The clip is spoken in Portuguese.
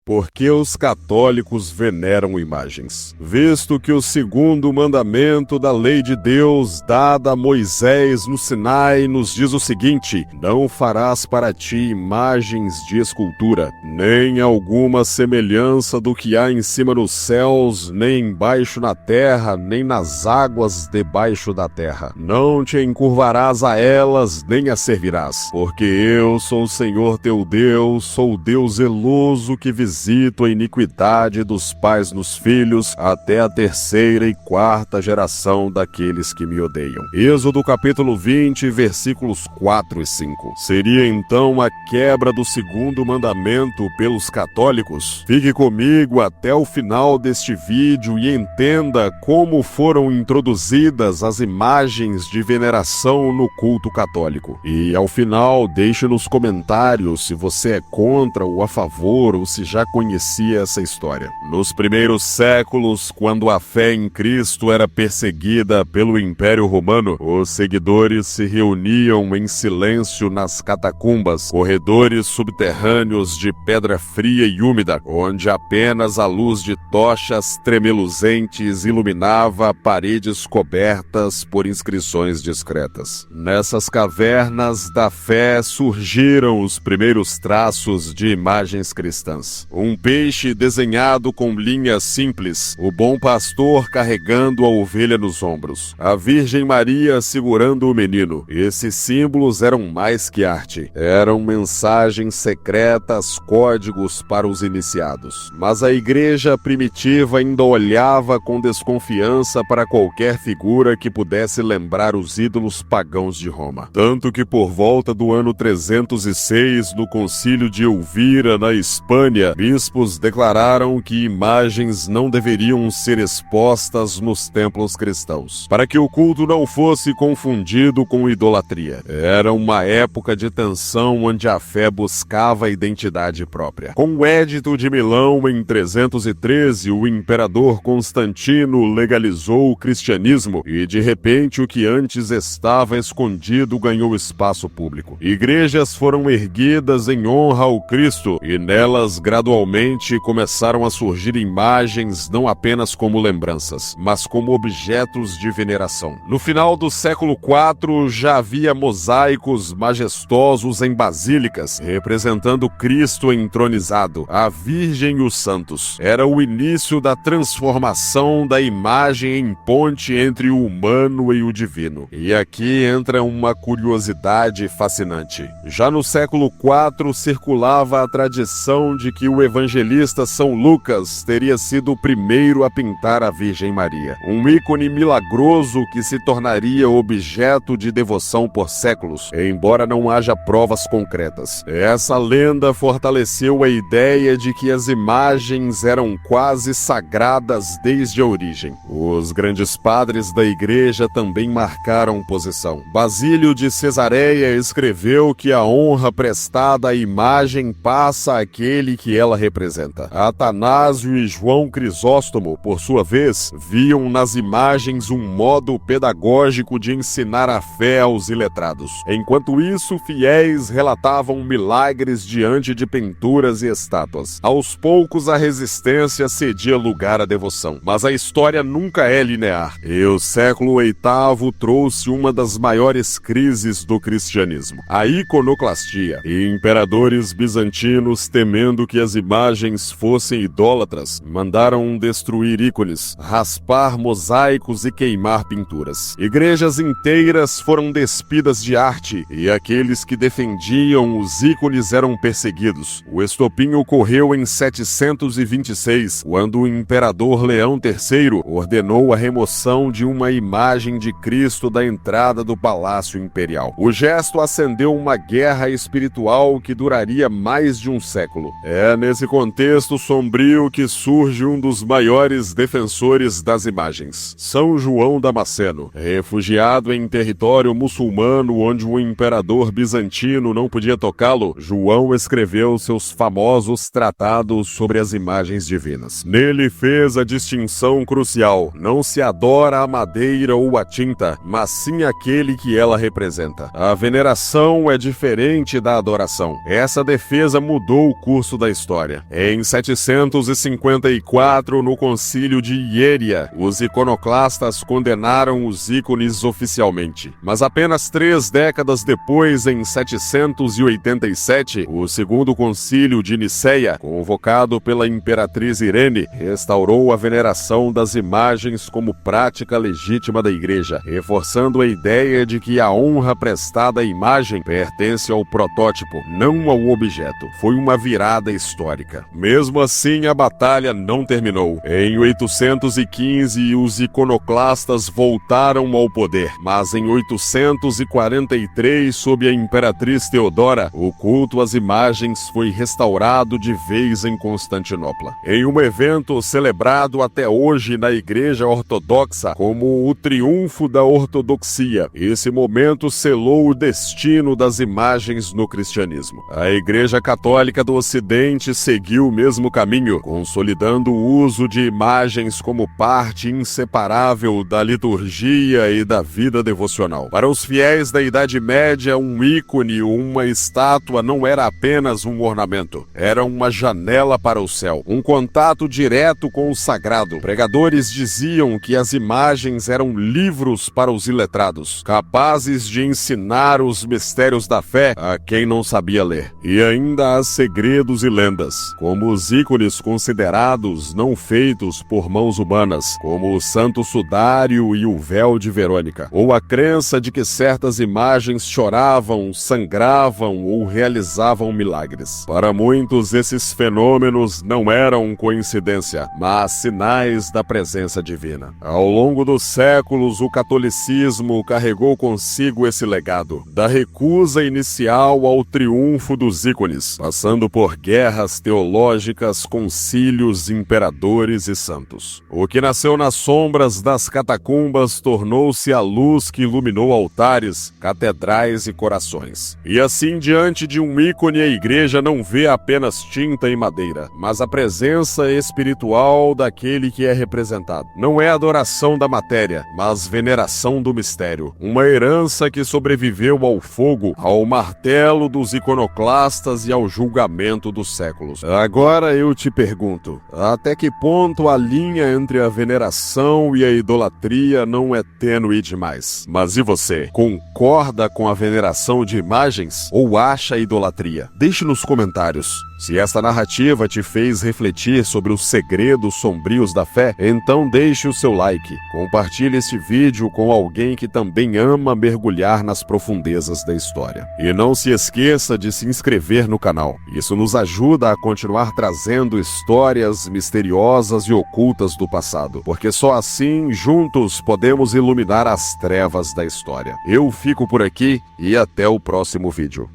Porque os católicos veneram imagens, visto que o segundo mandamento da lei de Deus, dada a Moisés no Sinai, nos diz o seguinte: não farás para ti imagens de escultura, nem alguma semelhança do que há em cima nos céus, nem embaixo na terra, nem nas águas debaixo da terra. Não te encurvarás a elas, nem as servirás, porque eu sou o Senhor teu Deus, sou o Deus zeloso que visito a iniquidade dos pais nos filhos, até a terceira e quarta geração daqueles que me odeiam. Êxodo capítulo 20, versículos 4 e 5. Seria então a quebra do segundo mandamento pelos católicos? Fique comigo até o final deste vídeo e entenda como foram introduzidas as imagens de veneração no culto católico. E ao final, deixe nos comentários se você é contra ou a favor, ou se já conhecia essa história. Nos primeiros séculos, quando a fé em Cristo era perseguida pelo Império Romano, os seguidores se reuniam em silêncio nas catacumbas, corredores subterrâneos de pedra fria e úmida, onde apenas a luz de tochas tremeluzentes iluminava paredes cobertas por inscrições discretas. Nessas cavernas da fé surgiram os primeiros traços de imagens cristãs. Um peixe desenhado com linhas simples, o bom pastor carregando a ovelha nos ombros, a Virgem Maria segurando o menino. Esses símbolos eram mais que arte, eram mensagens secretas, códigos para os iniciados. Mas a igreja primitiva ainda olhava com desconfiança para qualquer figura que pudesse lembrar os ídolos pagãos de Roma. Tanto que por volta do ano 306, no concílio de Elvira, na Espanha, bispos declararam que imagens não deveriam ser expostas nos templos cristãos, para que o culto não fosse confundido com idolatria. Era uma época de tensão onde a fé buscava a identidade própria. Com o Edito de Milão em 313, o imperador Constantino legalizou o cristianismo e, de repente, o que antes estava escondido ganhou espaço público. Igrejas foram erguidas em honra ao Cristo e nelas gradualmente começaram a surgir imagens não apenas como lembranças, mas como objetos de veneração. No final do século IV já havia mosaicos majestosos em basílicas, representando Cristo entronizado, a Virgem e os santos. Era o início da transformação da imagem em ponte entre o humano e o divino. E aqui entra uma curiosidade fascinante. Já no século IV circulava a tradição de que o evangelista São Lucas teria sido o primeiro a pintar a Virgem Maria, um ícone milagroso que se tornaria objeto de devoção por séculos, embora não haja provas concretas. Essa lenda fortaleceu a ideia de que as imagens eram quase sagradas desde a origem. Os grandes padres da igreja também marcaram posição. Basílio de Cesareia escreveu que a honra prestada à imagem passa àquele que ela representa. Atanásio e João Crisóstomo, por sua vez, viam nas imagens um modo pedagógico de ensinar a fé aos iletrados. Enquanto isso, fiéis relatavam milagres diante de pinturas e estátuas. Aos poucos, a resistência cedia lugar à devoção. Mas a história nunca é linear. E o século VIII trouxe uma das maiores crises do cristianismo: a iconoclastia. E imperadores bizantinos, temendo que as imagens fossem idólatras, mandaram destruir ícones, raspar mosaicos e queimar pinturas. Igrejas inteiras foram despidas de arte e aqueles que defendiam os ícones eram perseguidos. O estopim ocorreu em 726, quando o imperador Leão III ordenou a remoção de uma imagem de Cristo da entrada do Palácio Imperial. O gesto acendeu uma guerra espiritual que duraria mais de um século. É nesse contexto sombrio que surge um dos maiores defensores das imagens, São João Damasceno. Refugiado em território muçulmano onde o imperador bizantino não podia tocá-lo, João escreveu seus famosos tratados sobre as imagens divinas. Nele fez a distinção crucial: não se adora a madeira ou a tinta, mas sim aquele que ela representa. A veneração é diferente da adoração. Essa defesa mudou o curso da história. história. Em 754, no concílio de Hieria, os iconoclastas condenaram os ícones oficialmente. Mas apenas 3 décadas depois, em 787, o segundo concílio de Niceia, convocado pela imperatriz Irene, restaurou a veneração das imagens como prática legítima da Igreja, reforçando a ideia de que a honra prestada à imagem pertence ao protótipo, não ao objeto. Foi uma virada histórica. Mesmo assim, a batalha não terminou. Em 815, os iconoclastas voltaram ao poder, mas em 843, sob a imperatriz Teodora, o culto às imagens foi restaurado de vez em Constantinopla. Em um evento celebrado até hoje na Igreja Ortodoxa como o triunfo da ortodoxia, esse momento selou o destino das imagens no cristianismo. A Igreja Católica do Ocidente seguiu o mesmo caminho, consolidando o uso de imagens como parte inseparável da liturgia e da vida devocional. Para os fiéis da Idade Média, um ícone ou uma estátua não era apenas um ornamento, era uma janela para o céu, um contato direto com o sagrado. Pregadores diziam que as imagens eram livros para os iletrados, capazes de ensinar os mistérios da fé a quem não sabia ler. E ainda há segredos e lendas, como os ícones considerados não feitos por mãos humanas, como o Santo Sudário e o Véu de Verônica, ou a crença de que certas imagens choravam, sangravam ou realizavam milagres. Para muitos, esses fenômenos não eram coincidência, mas sinais da presença divina. Ao longo dos séculos, o catolicismo carregou consigo esse legado, da recusa inicial ao triunfo dos ícones, passando por guerras teológicas, concílios, imperadores e santos. O que nasceu nas sombras das catacumbas tornou-se a luz que iluminou altares, catedrais e corações. E assim, diante de um ícone, a Igreja não vê apenas tinta e madeira, mas a presença espiritual daquele que é representado. Não é adoração da matéria, mas veneração do mistério. Uma herança que sobreviveu ao fogo, ao martelo dos iconoclastas e ao julgamento dos séculos. Agora eu te pergunto, até que ponto a linha entre a veneração e a idolatria não é tênue demais? Mas e você? Concorda com a veneração de imagens ou acha idolatria? Deixe nos comentários. Se esta narrativa te fez refletir sobre os segredos sombrios da fé, então deixe o seu like. Compartilhe este vídeo com alguém que também ama mergulhar nas profundezas da história. E não se esqueça de se inscrever no canal. Isso nos ajuda a continuar trazendo histórias misteriosas e ocultas do passado, porque só assim, juntos, podemos iluminar as trevas da história. Eu fico por aqui e até o próximo vídeo.